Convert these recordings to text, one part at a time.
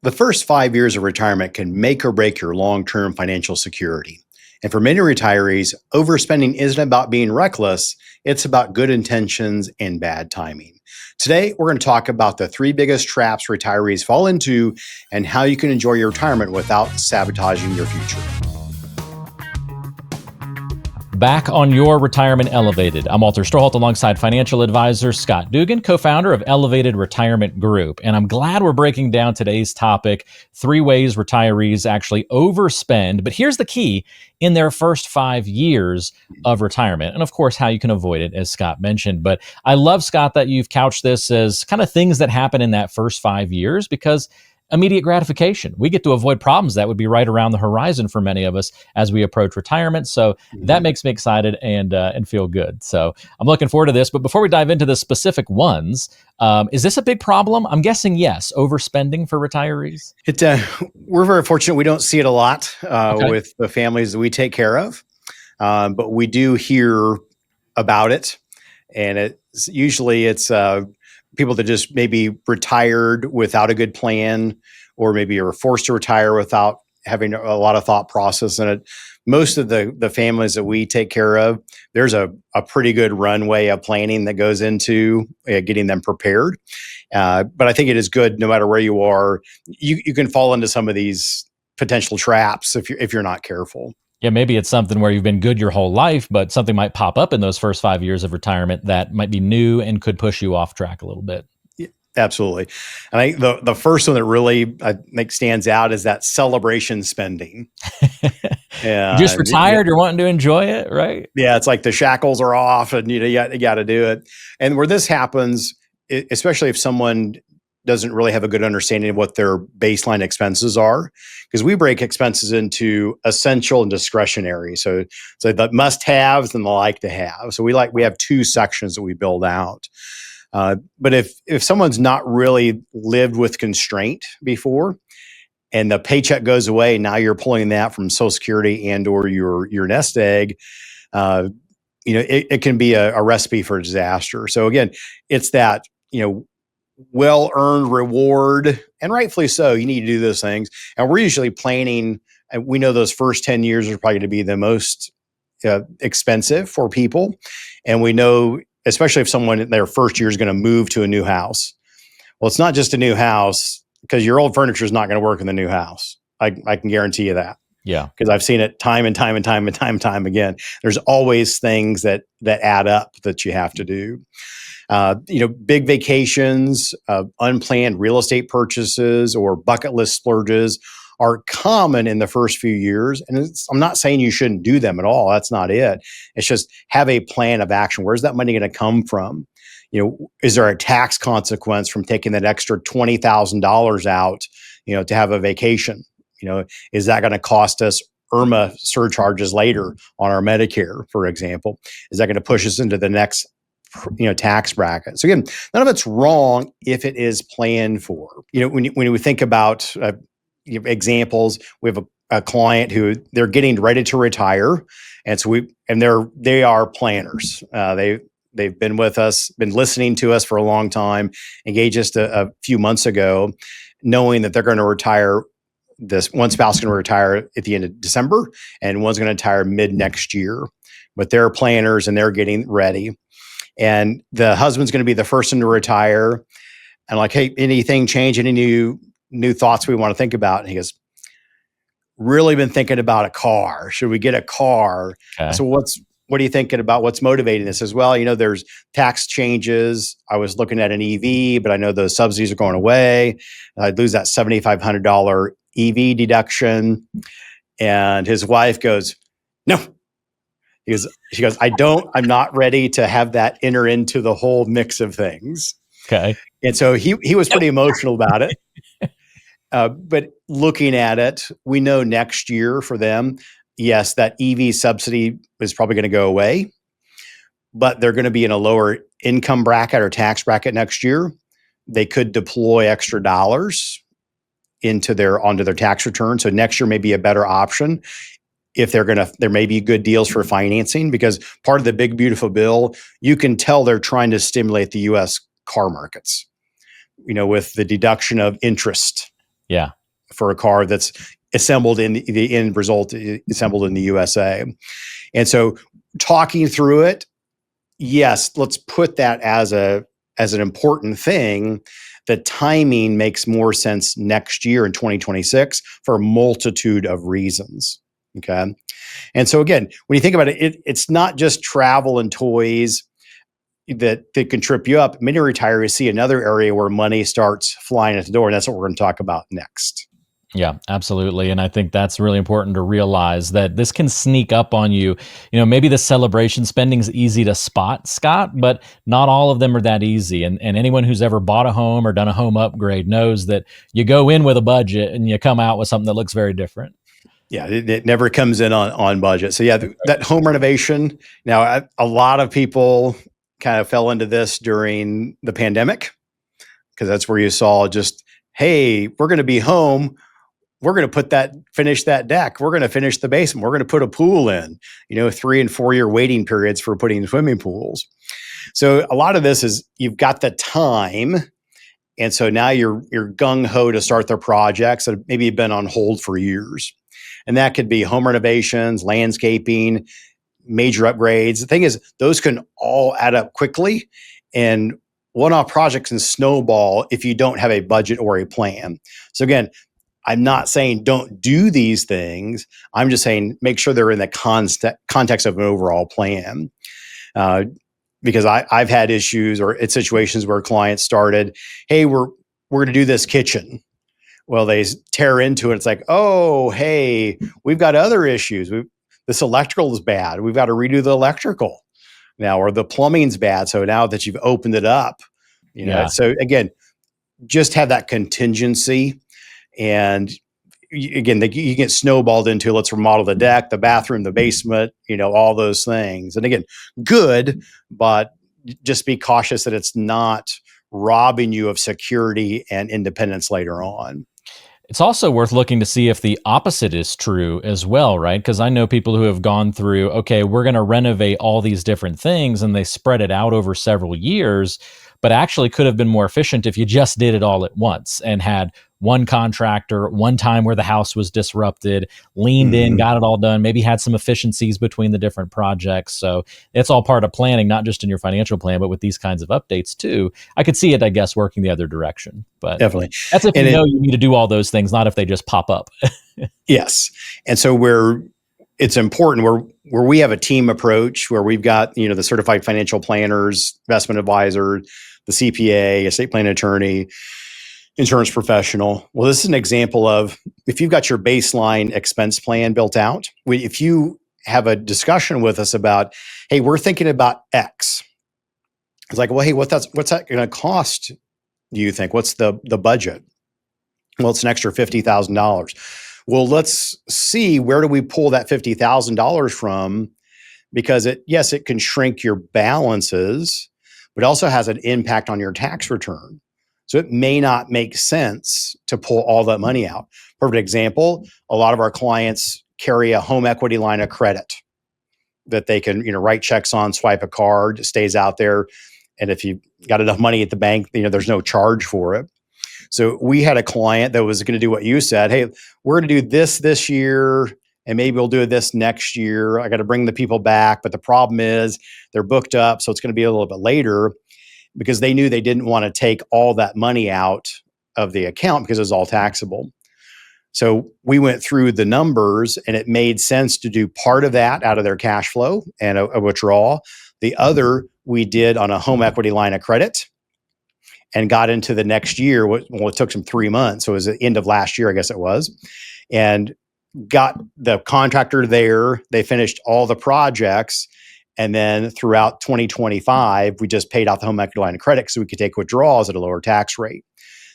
The first 5 years of retirement can make or break your long term financial security. And for many retirees, overspending isn't about being reckless, it's about good intentions and bad timing. Today, we're going to talk about the three biggest traps retirees fall into and how you can enjoy your retirement without sabotaging your future. Back on your Retirement Elevated. I'm Walter Strohalt alongside financial advisor Scott Dugan, co-founder of Elevated Retirement Group. And I'm glad we're breaking down today's topic, 3 ways retirees actually overspend. But here's the key in their first 5 years of retirement. And of course, how you can avoid it, as Scott mentioned. But I love, Scott, that you've couched this as kind of things that happen in that first 5 years, because immediate gratification. We get to avoid problems that would be right around the horizon for many of us as we approach retirement. So that makes me excited and feel good. So I'm looking forward to this. But before we dive into the specific ones, is this a big problem? I'm guessing yes. Overspending for retirees. We're very fortunate. We don't see it a lot with the families that we take care of, but we do hear about it, and it's usually people that just maybe retired without a good plan, or maybe are forced to retire without having a lot of thought process in it. Most of the families that we take care of, there's a pretty good runway of planning that goes into getting them prepared. But I think it is good, no matter where you are, you can fall into some of these potential traps if you're not careful. Yeah, maybe it's something where you've been good your whole life, but something might pop up in those first 5 years of retirement that might be new and could push you off track a little bit. Yeah, absolutely. And I think the first one that really I think stands out is that celebration spending. You just retired, you're wanting to enjoy it, right? Yeah, it's like the shackles are off and you got to do it. And where this happens, especially if someone doesn't really have a good understanding of what their baseline expenses are, because we break expenses into essential and discretionary. So the must-haves and the like-to-have. So we have 2 sections that we build out. But if someone's not really lived with constraint before, and the paycheck goes away, now you're pulling that from Social Security and or your nest egg, it can be a recipe for disaster. So again, it's that well-earned reward, and rightfully so. You need to do those things, and we're usually planning. And we know those first 10 years are probably going to be the most expensive for people, and we know, especially if someone in their first year is going to move to a new house. Well, it's not just a new house, because your old furniture is not going to work in the new house. I can guarantee you that. Yeah, because I've seen it time and time again. There's always things that add up that you have to do. Big vacations, unplanned real estate purchases, or bucket list splurges are common in the first few years. And I'm not saying you shouldn't do them at all. That's not it. It's just have a plan of action. Where's that money going to come from? Is there a tax consequence from taking that extra $20,000 out, to have a vacation? Is that going to cost us IRMA surcharges later on our Medicare, for example? Is that going to push us into the next tax bracket? So again, none of it's wrong if it is planned for. When we think about examples, we have a client who they're getting ready to retire, and so they are planners. They've been with us, been listening to us for a long time, engaged us a few months ago, knowing that they're going to retire. This one spouse is going to retire at the end of December, and one's going to retire mid next year. But they're planners and they're getting ready. And the husband's going to be the first one to retire. And like, hey, anything change? Any new thoughts we want to think about? And he goes, really been thinking about a car. Should we get a car? Okay. So what are you thinking about? What's motivating this as well? There's tax changes. I was looking at an EV, but I know those subsidies are going away. I'd lose that $7,500 EV deduction. And his wife goes, no. She goes, I'm not ready to have that enter into the whole mix of things. Okay. And so he was pretty emotional about it. But looking at it, we know next year for them, yes, that EV subsidy is probably going to go away, but they're going to be in a lower income bracket or tax bracket next year. They could deploy extra dollars onto their tax return. So next year may be a better option. If there may be good deals for financing, because part of the big, beautiful bill, you can tell they're trying to stimulate the U.S. car markets, with the deduction of interest. Yeah. for a car that's assembled in the end result, assembled in the USA. And so talking through it, yes, let's put that as an important thing. The timing makes more sense next year in 2026 for a multitude of reasons. Okay. And so again, when you think about it, it's not just travel and toys that can trip you up. Many retirees see another area where money starts flying at the door, and that's what we're going to talk about next. Yeah, absolutely. And I think that's really important to realize that this can sneak up on you. Maybe the celebration spending is easy to spot, Scott, but not all of them are that easy. And anyone who's ever bought a home or done a home upgrade knows that you go in with a budget and you come out with something that looks very different. Yeah, it never comes in on budget. So yeah, that home renovation. Now, a lot of people kind of fell into this during the pandemic because that's where you saw just, hey, we're going to be home. We're going to finish that deck. We're going to finish the basement. We're going to put a pool in, 3 and 4 year waiting periods for putting swimming pools. So a lot of this is you've got the time. And so now you're gung ho to start the projects that maybe have been on hold for years. And that could be home renovations, landscaping, major upgrades. The thing is, those can all add up quickly. And one-off projects can snowball if you don't have a budget or a plan. So again, I'm not saying don't do these things. I'm just saying make sure they're in the context of an overall plan. Because I've had issues or it's situations where clients started, hey, we're going to do this kitchen. Well, they tear into it. It's like, oh, hey, we've got other issues. This electrical is bad. We've got to redo the electrical now, or the plumbing's bad. So now that you've opened it up, So again, just have that contingency. And again, you get snowballed into, let's remodel the deck, the bathroom, the basement, all those things. And again, good, but just be cautious that it's not robbing you of security and independence later on. It's also worth looking to see if the opposite is true as well, right? Because I know people who have gone through, okay, we're going to renovate all these different things, and they spread it out over several years, but actually could have been more efficient if you just did it all at once and had one contractor, one time where the house was disrupted, leaned in, got it all done, maybe had some efficiencies between the different projects. So it's all part of planning, not just in your financial plan, but with these kinds of updates too. I could see it, I guess, working the other direction. But definitely, that's if you need to do all those things, not if they just pop up. Yes. And so it's important where we have a team approach where we've got, the certified financial planners, investment advisor, the CPA, estate plan attorney, insurance professional. Well, this is an example of if you've got your baseline expense plan built out, if you have a discussion with us about, hey, we're thinking about X. It's like, well, hey, what's that going to cost? Do you think? What's the budget? Well, it's an extra $50,000. Well, let's see, where do we pull that $50,000 from? Because it can shrink your balances, but also has an impact on your tax return. So it may not make sense to pull all that money out. Perfect example, a lot of our clients carry a home equity line of credit that they can, write checks on, swipe a card, it stays out there. And if you've got enough money at the bank, there's no charge for it. So we had a client that was going to do what you said. Hey, we're going to do this year, and maybe we'll do this next year. I got to bring the people back. But the problem is they're booked up. So it's going to be a little bit later, because they knew they didn't want to take all that money out of the account because it was all taxable. So we went through the numbers, and it made sense to do part of that out of their cash flow and a withdrawal. The other we did on a home equity line of credit, and got into the next year. Well, it took them 3 months. So it was the end of last year, I guess it was, and got the contractor there. They finished all the projects. And then throughout 2025, we just paid out the home equity line of credit so we could take withdrawals at a lower tax rate.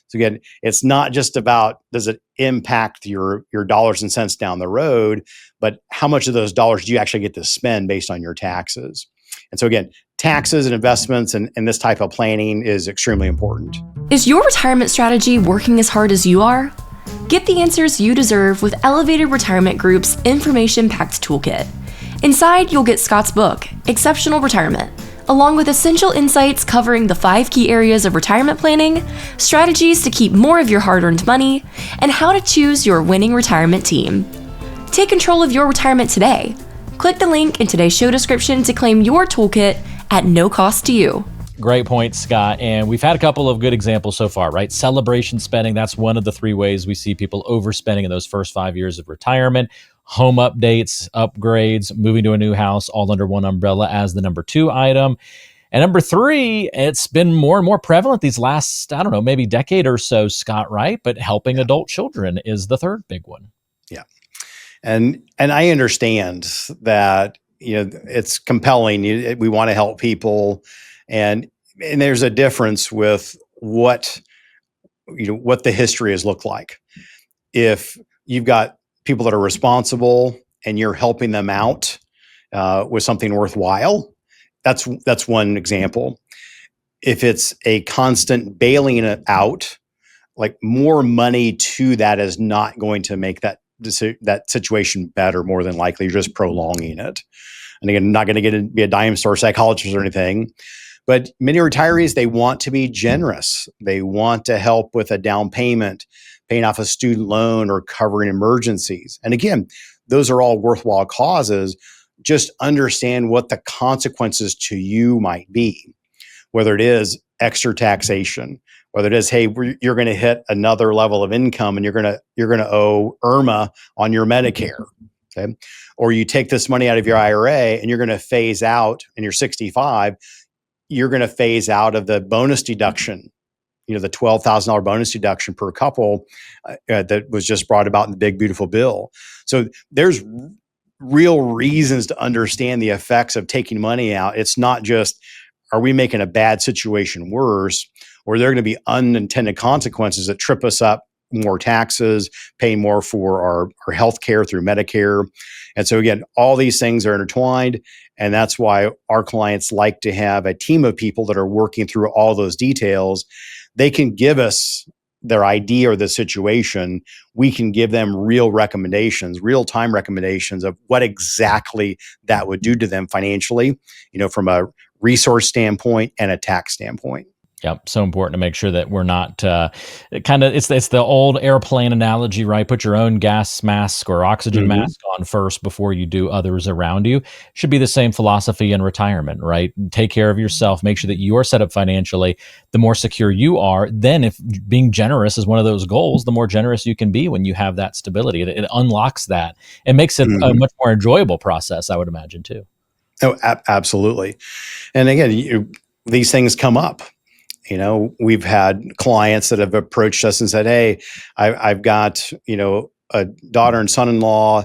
So again, it's not just about, does it impact your dollars and cents down the road, but how much of those dollars do you actually get to spend based on your taxes? And so again, taxes and investments and this type of planning is extremely important. Is your retirement strategy working as hard as you are? Get the answers you deserve with Elevated Retirement Group's information-packed toolkit. Inside, you'll get Scott's book, Exceptional Retirement, along with essential insights covering the 5 key areas of retirement planning, strategies to keep more of your hard-earned money, and how to choose your winning retirement team. Take control of your retirement today. Click the link in today's show description to claim your toolkit at no cost to you. Great point, Scott. And we've had a couple of good examples so far, right? Celebration spending, that's one of the 3 ways we see people overspending in those first 5 years of retirement. Home updates, upgrades, moving to a new house, all under one umbrella as the number 2 item. And number 3, it's been more and more prevalent these last, I don't know, maybe decade or so, Scott, right? But helping adult children is the 3rd big one. Yeah. And I understand that, it's compelling. We want to help people, and there's a difference with what the history has looked like. If you've got people that are responsible and you're helping them out with something worthwhile, that's one example. If it's a constant bailing it out, like more money to that is not going to make that situation better. More than likely, you're just prolonging it. And again, I'm not going to be a dime store psychologist or anything, but many retirees, they want to be generous. They want to help with a down payment, paying off a student loan, or covering emergencies. And again, those are all worthwhile causes. Just understand what the consequences to you might be, whether it is extra taxation, whether it is, hey, you're going to hit another level of income and you're going to owe IRMA on your Medicare. Okay. Or you take this money out of your IRA and you're going to phase out, and you're 65, you're going to phase out of the bonus deduction, the $12,000 bonus deduction per couple that was just brought about in the big, beautiful bill. So there's real reasons to understand the effects of taking money out. It's not just, are we making a bad situation worse, or there are going to be unintended consequences that trip us up, more taxes, paying more for our health care through Medicare. And so again, all these things are intertwined. And that's why our clients like to have a team of people that are working through all those details. They can give us their idea or the situation. We can give them real recommendations, real-time recommendations of what exactly that would do to them financially, from a resource standpoint and a tax standpoint. Yep. So important to make sure that we're not it's the old airplane analogy, right? Put your own gas mask or oxygen mask on first before you do others around you. Should be the same philosophy in retirement, right? Take care of yourself, make sure that you're set up financially. The more secure you are, then if being generous is one of those goals, the more generous you can be when you have that stability. It unlocks that. It makes it a much more enjoyable process, I would imagine, too. Oh, absolutely. And again, these things come up. We've had clients that have approached us and said, hey, I've got, a daughter and son-in-law.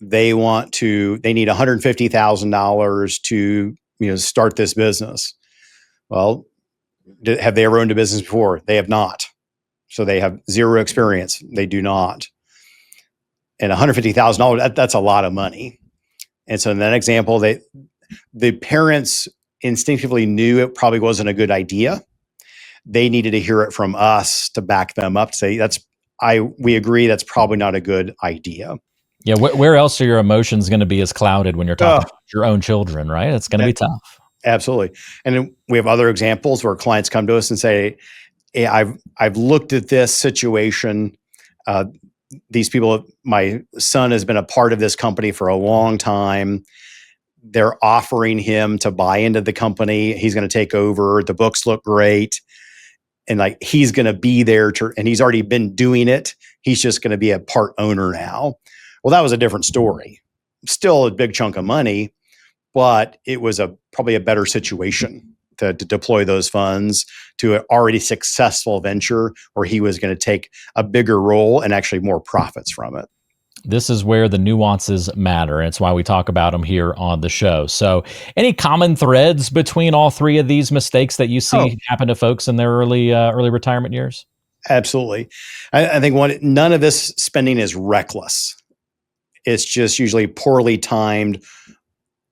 They need $150,000 to, start this business. Well, have they ever owned a business before? They have not. So they have zero experience. They do not. And $150,000, that's a lot of money. And so in that example, the parents instinctively knew it probably wasn't a good idea. They needed to hear it from us to back them up, to say, we agree that's probably not a good idea. Yeah, where else are your emotions going to be as clouded when you're talking about your own children, right? It's going to be tough. Absolutely. And then we have other examples where clients come to us and say, hey, I've looked at this situation. These people, my son has been a part of this company for a long time. They're offering him to buy into the company. He's going to take over. The books look great. And he's going to be there and he's already been doing it. He's just going to be a part owner now. Well, that was a different story. Still a big chunk of money, but it was probably a better situation to deploy those funds to an already successful venture where he was going to take a bigger role and actually more profits from it. This is where the nuances matter. And it's why we talk about them here on the show. So any common threads between all 3 of these mistakes that you see happen to folks in their early retirement years? Absolutely. I think none of this spending is reckless. It's just usually poorly timed,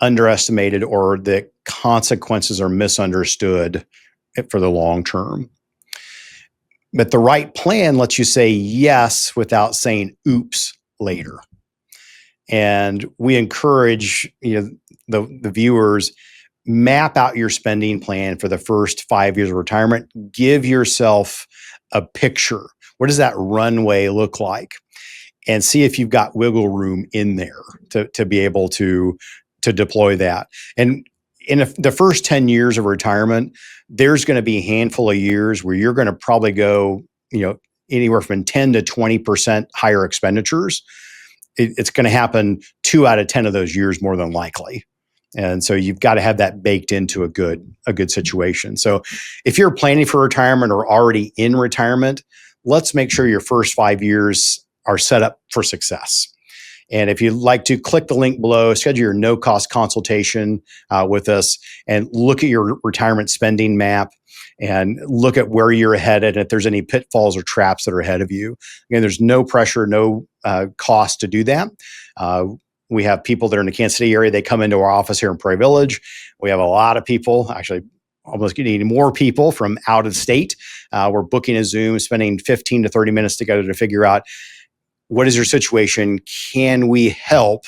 underestimated, or the consequences are misunderstood for the long term. But the right plan lets you say yes without saying oops later. And we encourage the viewers, map out your spending plan for the first 5 years of retirement. Give yourself a picture. What does that runway look like? And see if you've got wiggle room in there to be able to deploy that. And in the first 10 years of retirement, there's going to be a handful of years where you're going to probably go, anywhere from 10 to 20% higher expenditures. It's going to happen 2 out of 10 of those years, more than likely. And so you've got to have that baked into a good situation. So if you're planning for retirement or already in retirement, let's make sure your first 5 years are set up for success. And if you'd like to, click the link below, schedule your no-cost consultation with us, and look at your retirement spending map and look at where you're headed, and if there's any pitfalls or traps that are ahead of you. Again, there's no pressure, no cost to do that. We have people that are in the Kansas City area. They come into our office here in Prairie Village. We have a lot of people, actually almost getting more people from out of state. We're booking a Zoom, spending 15 to 30 minutes together to figure out, what is your situation? Can we help?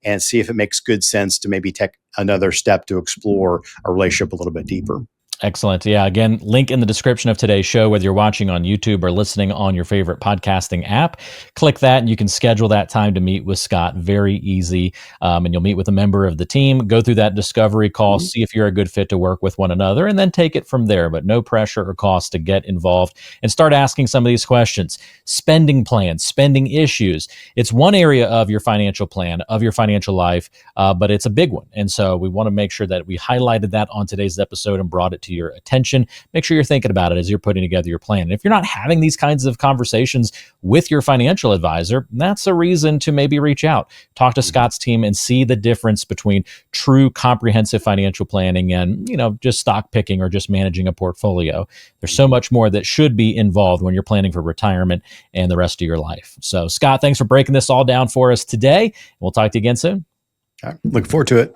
And see if it makes good sense to maybe take another step to explore a relationship a little bit deeper. Excellent. Yeah. Again, link in the description of today's show, whether you're watching on YouTube or listening on your favorite podcasting app. Click that and you can schedule that time to meet with Scott. Very easy. And you'll meet with a member of the team, go through that discovery call, see if you're a good fit to work with one another, and then take it from there. But no pressure or cost to get involved and start asking some of these questions. Spending plans, spending issues. It's one area of your financial plan, of your financial life, but it's a big one. And so we want to make sure that we highlighted that on today's episode and brought it to your attention. Make sure you're thinking about it as you're putting together your plan. And if you're not having these kinds of conversations with your financial advisor, that's a reason to maybe reach out, talk to Scott's team, and see the difference between true comprehensive financial planning and, just stock picking or just managing a portfolio. There's so much more that should be involved when you're planning for retirement and the rest of your life. So, Scott, thanks for breaking this all down for us today. We'll talk to you again soon. All right. Look forward to it.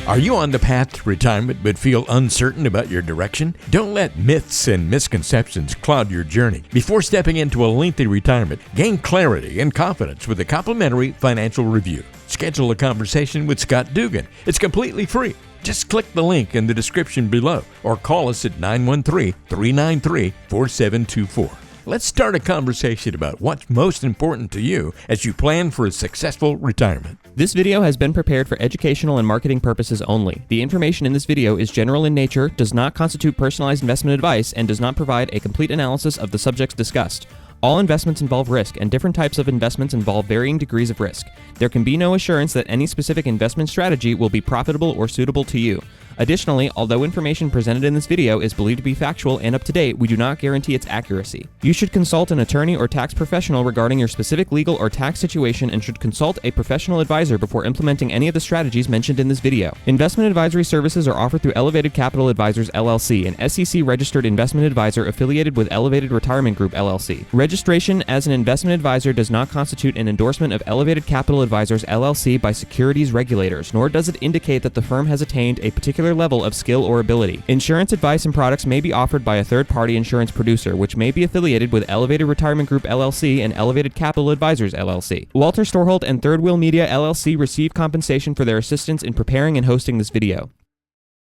Are you on the path to retirement but feel uncertain about your direction? Don't let myths and misconceptions cloud your journey. Before stepping into a lengthy retirement, gain clarity and confidence with a complimentary financial review. Schedule a conversation with Scott Dugan. It's completely free. Just click the link in the description below or call us at 913-393-4724. Let's start a conversation about what's most important to you as you plan for a successful retirement. This video has been prepared for educational and marketing purposes only. The information in this video is general in nature, does not constitute personalized investment advice, and does not provide a complete analysis of the subjects discussed. All investments involve risk, and different types of investments involve varying degrees of risk. There can be no assurance that any specific investment strategy will be profitable or suitable to you. Additionally, although information presented in this video is believed to be factual and up to date, we do not guarantee its accuracy. You should consult an attorney or tax professional regarding your specific legal or tax situation and should consult a professional advisor before implementing any of the strategies mentioned in this video. Investment advisory services are offered through Elevated Capital Advisors LLC, an SEC-registered investment advisor affiliated with Elevated Retirement Group LLC. Registration as an investment advisor does not constitute an endorsement of Elevated Capital Advisors LLC by securities regulators, nor does it indicate that the firm has attained a particular level of skill or ability. Insurance advice and products may be offered by a third-party insurance producer, which may be affiliated with Elevated Retirement Group LLC and Elevated Capital Advisors LLC. Walter Storholt and Third Wheel Media LLC receive compensation for their assistance in preparing and hosting this video.